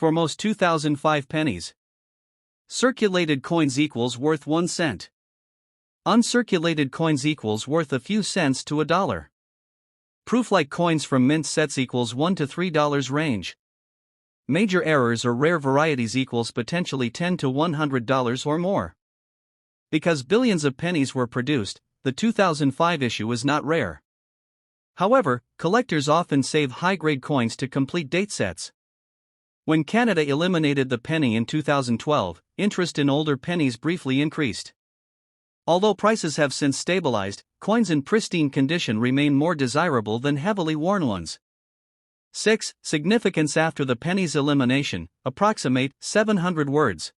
For most 2005 pennies, circulated coins equals worth 1 cent. Uncirculated coins equals worth a few cents to $1. Proof-like coins from mint sets equals $1 to $3 range. Major errors or rare varieties equals potentially $10 to $100 or more. Because billions of pennies were produced, the 2005 issue is not rare. However, collectors often save high-grade coins to complete date sets. When Canada eliminated the penny in 2012, interest in older pennies briefly increased. Although prices have since stabilized, coins in pristine condition remain more desirable than heavily worn ones. 6. Significance after the penny's elimination, approximate 700 words.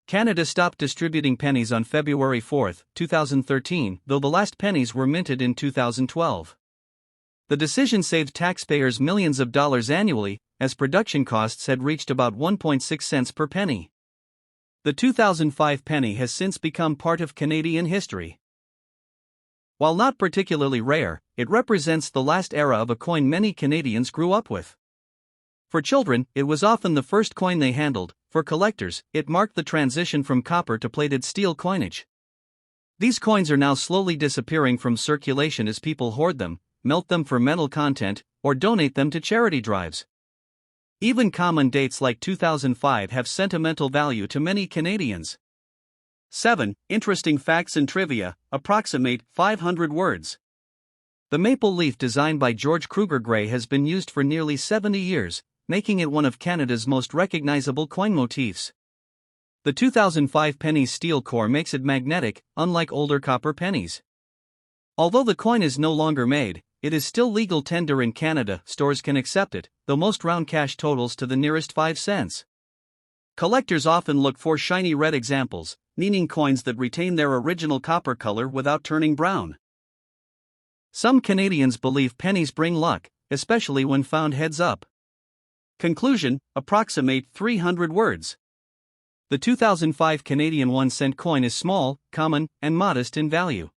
Canada stopped distributing pennies on February 4, 2013, though the last pennies were minted in 2012. The decision saved taxpayers millions of dollars annually, as production costs had reached about 1.6 cents per penny. The 2005 penny has since become part of Canadian history. While not particularly rare, it represents the last era of a coin many Canadians grew up with. For children, it was often the first coin they handled. For collectors, it marked the transition from copper to plated steel coinage. These coins are now slowly disappearing from circulation as people hoard them, melt them for metal content, or donate them to charity drives. Even common dates like 2005 have sentimental value to many Canadians. 7. Interesting facts and trivia, approximate 500 words. The maple leaf designed by George Kruger Gray has been used for nearly 70 years, making it one of Canada's most recognizable coin motifs. The 2005 penny's steel core makes it magnetic, unlike older copper pennies. Although the coin is no longer made, it is still legal tender in Canada. Stores can accept it, though most round cash totals to the nearest 5 cents. Collectors often look for shiny red examples, meaning coins that retain their original copper color without turning brown. Some Canadians believe pennies bring luck, especially when found heads up. Conclusion, approximate 300 words. The 2005 Canadian 1 cent coin is small, common, and modest in value.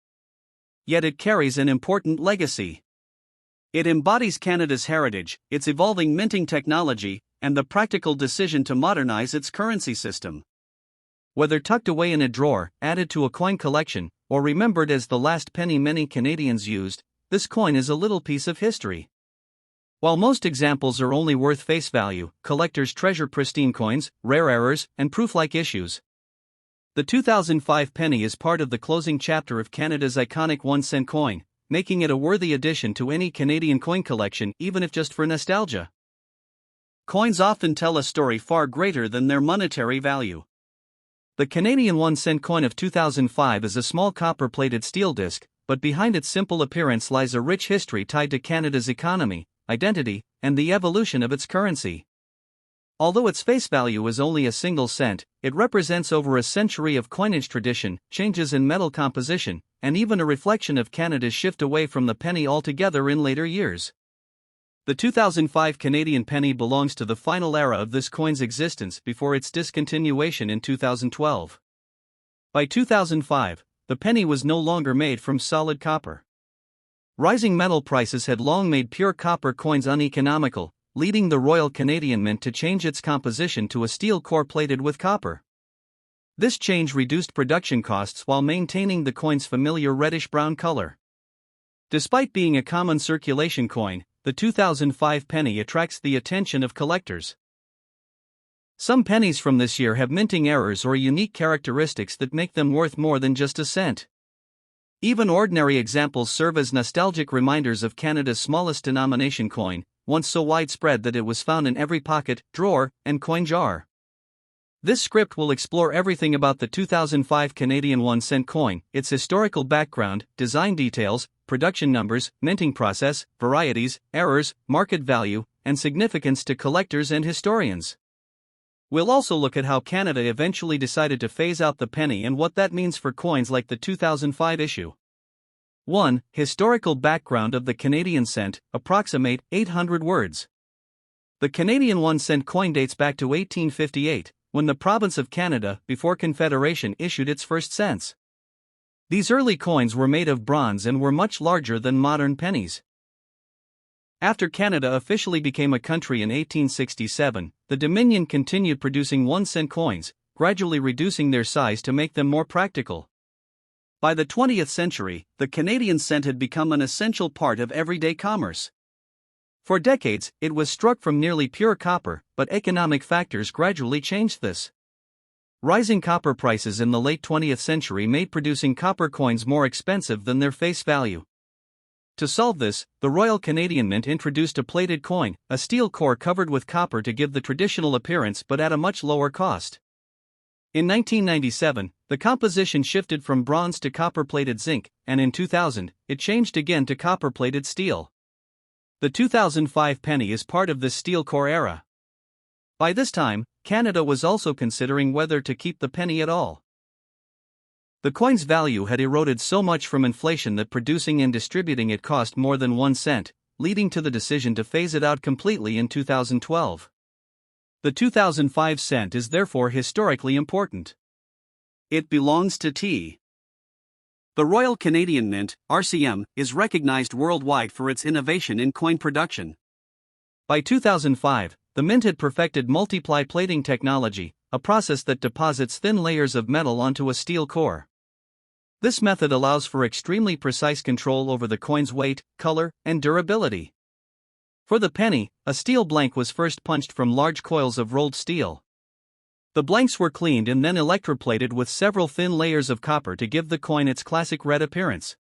Yet it carries an important legacy. It embodies Canada's heritage, its evolving minting technology, and the practical decision to modernize its currency system. Whether tucked away in a drawer, added to a coin collection, or remembered as the last penny many Canadians used, this coin is a little piece of history. While most examples are only worth face value, collectors treasure pristine coins, rare errors, and proof-like issues. The 2005 penny is part of the closing chapter of Canada's iconic 1 cent coin, making it a worthy addition to any Canadian coin collection, even if just for nostalgia. Coins often tell a story far greater than their monetary value. The Canadian 1 cent coin of 2005 is a small copper-plated steel disc, but behind its simple appearance lies a rich history tied to Canada's economy, identity, and the evolution of its currency. Although its face value is only a single cent, it represents over a century of coinage tradition, changes in metal composition, and even a reflection of Canada's shift away from the penny altogether in later years. The 2005 Canadian penny belongs to the final era of this coin's existence before its discontinuation in 2012. By 2005, the penny was no longer made from solid copper. Rising metal prices had long made pure copper coins uneconomical, leading the Royal Canadian Mint to change its composition to a steel core plated with copper. This change reduced production costs while maintaining the coin's familiar reddish-brown color. Despite being a common circulation coin, the 2005 penny attracts the attention of collectors. Some pennies from this year have minting errors or unique characteristics that make them worth more than just a cent. Even ordinary examples serve as nostalgic reminders of Canada's smallest denomination coin, once so widespread that it was found in every pocket, drawer, and coin jar. This script will explore everything about the 2005 Canadian 1 cent coin, its historical background, design details, production numbers, minting process, varieties, errors, market value, and significance to collectors and historians. We'll also look at how Canada eventually decided to phase out the penny and what that means for coins like the 2005 issue. 1. Historical background of the Canadian cent, approximate 800 words. The Canadian 1 cent coin dates back to 1858, when the province of Canada, before Confederation, issued its first cents. These early coins were made of bronze and were much larger than modern pennies. After Canada officially became a country in 1867, the Dominion continued producing 1-cent coins, gradually reducing their size to make them more practical. By the 20th century, the Canadian cent had become an essential part of everyday commerce. For decades, it was struck from nearly pure copper, but economic factors gradually changed this. Rising copper prices in the late 20th century made producing copper coins more expensive than their face value. To solve this, the Royal Canadian Mint introduced a plated coin, a steel core covered with copper to give the traditional appearance but at a much lower cost. In 1997, the composition shifted from bronze to copper-plated zinc, and in 2000, it changed again to copper-plated steel. The 2005 penny is part of this steel core era. By this time, Canada was also considering whether to keep the penny at all. The coin's value had eroded so much from inflation that producing and distributing it cost more than 1 cent, leading to the decision to phase it out completely in 2012. The 2005 cent is therefore historically important. It belongs to T. The Royal Canadian Mint, RCM, is recognized worldwide for its innovation in coin production. By 2005, the Mint had perfected multiply plating technology, a process that deposits thin layers of metal onto a steel core. This method allows for extremely precise control over the coin's weight, color, and durability. For the penny, a steel blank was first punched from large coils of rolled steel. The blanks were cleaned and then electroplated with several thin layers of copper to give the coin its classic red appearance.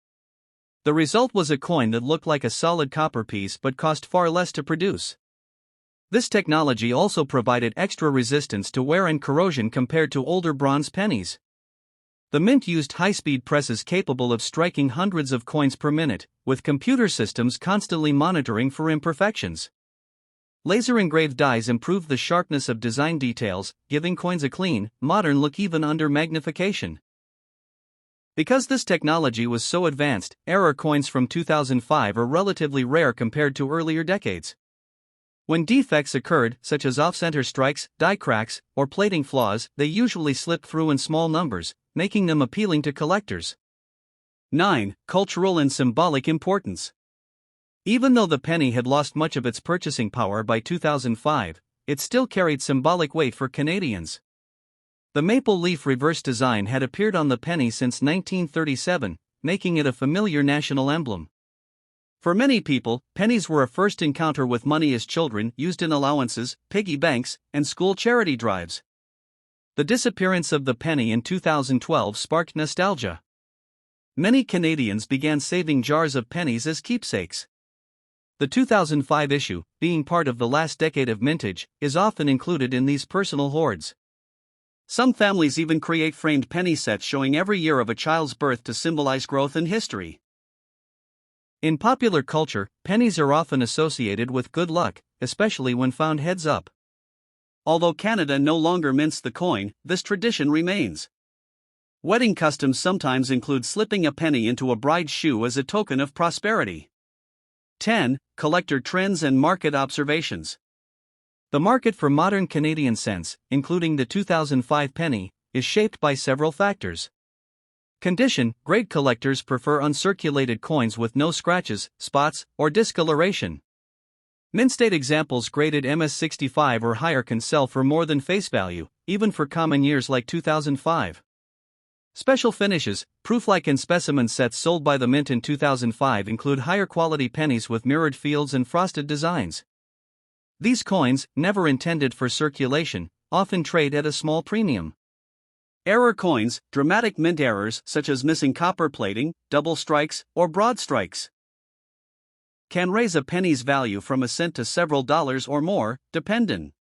The result was a coin that looked like a solid copper piece but cost far less to produce. This technology also provided extra resistance to wear and corrosion compared to older bronze pennies. The Mint used high-speed presses capable of striking hundreds of coins per minute, with computer systems constantly monitoring for imperfections. Laser-engraved dies improved the sharpness of design details, giving coins a clean, modern look even under magnification. Because this technology was so advanced, error coins from 2005 are relatively rare compared to earlier decades. When defects occurred, such as off-center strikes, die cracks, or plating flaws, they usually slipped through in small numbers, making them appealing to collectors. 9. Cultural and symbolic importance. Even though the penny had lost much of its purchasing power by 2005, it still carried symbolic weight for Canadians. The maple leaf reverse design had appeared on the penny since 1937, making it a familiar national emblem. For many people, pennies were a first encounter with money as children, used in allowances, piggy banks, and school charity drives. The disappearance of the penny in 2012 sparked nostalgia. Many Canadians began saving jars of pennies as keepsakes. The 2005 issue, being part of the last decade of mintage, is often included in these personal hoards. Some families even create framed penny sets showing every year of a child's birth to symbolize growth and history. In popular culture, pennies are often associated with good luck, especially when found heads up. Although Canada no longer mints the coin, this tradition remains. Wedding customs sometimes include slipping a penny into a bride's shoe as a token of prosperity. 10. Collector trends and market observations. The market for modern Canadian cents, including the 2005 penny, is shaped by several factors. Condition: grade collectors prefer uncirculated coins with no scratches, spots, or discoloration. Mint state examples graded MS65 or higher can sell for more than face value, even for common years like 2005. Special finishes, proof-like and specimen sets sold by the Mint in 2005 include higher quality pennies with mirrored fields and frosted designs. These coins, never intended for circulation, often trade at a small premium. Error coins, dramatic mint errors such as missing copper plating, double strikes, or broad strikes, can raise a penny's value from a cent to several dollars or more, depending